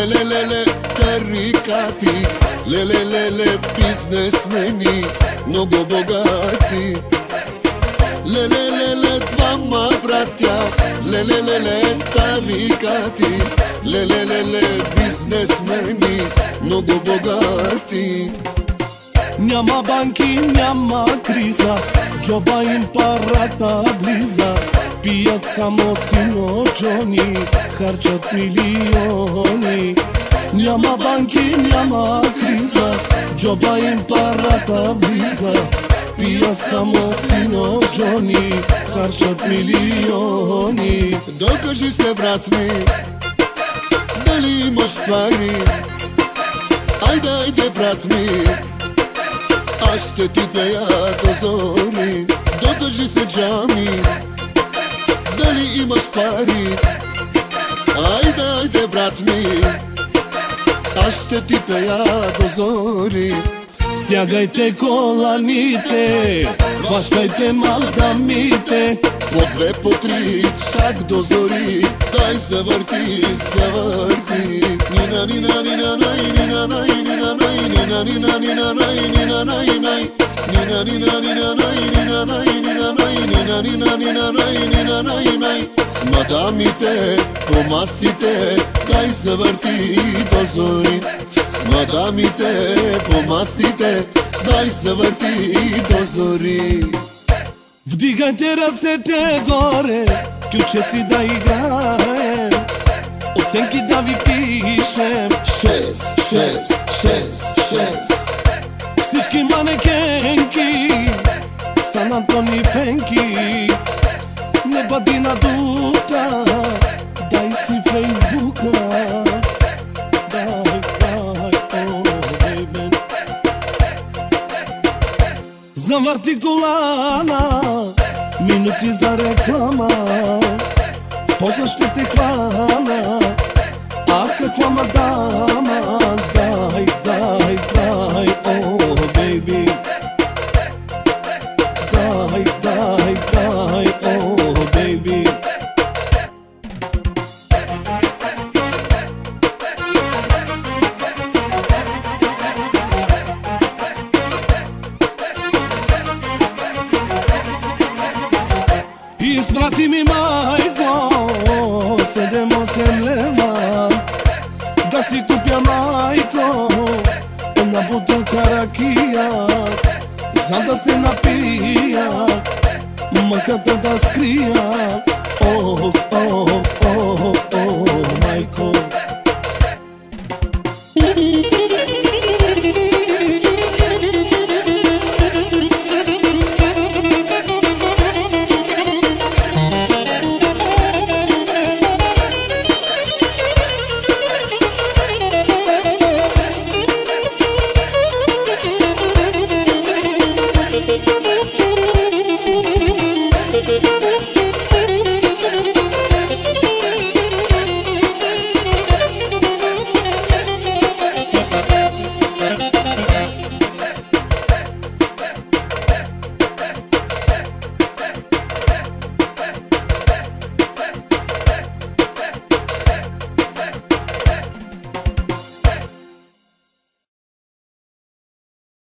Леле, тарикати, леле, бизнесмени, много богати. Леле, двама братя, леле, тарикати, леле, бизнесмени, много богати. Няма банки, няма криза, джоба им парата влиза. Пият само сино Джони, харчат милиони. Няма банки, няма криза, джоба им парата влиза. Пият само сино Джони, харчат милиони. Докажи се, брат ми, дали имаш пари. Айде, брат ми, аз ще ти пея до зори. Докажи се, Джами, дали имаш пари. Айде, брат ми, аз ще ти пея до зори. Стягайте коланите, хващайте мадамите. По две, по три, чак до зори. Дай се върти, се върти. Нина, нина, нина, най, нина, най, нина, най, нина, нина, нина, най, нина, най, най. Нина, нина, нина, най, нина, най, нина, най, нина, нина, нина, най, нина, най, най. С мадамите по масите, дай се върти до зори. С мадамите по масите, дай се върти до зори. Вдигайте ръцете горе, кючеци да играем, оценки да ви пишем. 6. Всички манекенки Сан Антони Фенки. Не бъди надута, дай си Фейсбука. Дай, бейбе. Завърти колана, минути за реклама. В поза ще те хвана, а каква мадама. Дай, о, бейби. Дай, о, бейби. Изпрати ми, майко, 7-8 лева да си купя, майко, една бутилка ракия, за да се напия, мъката да скрия.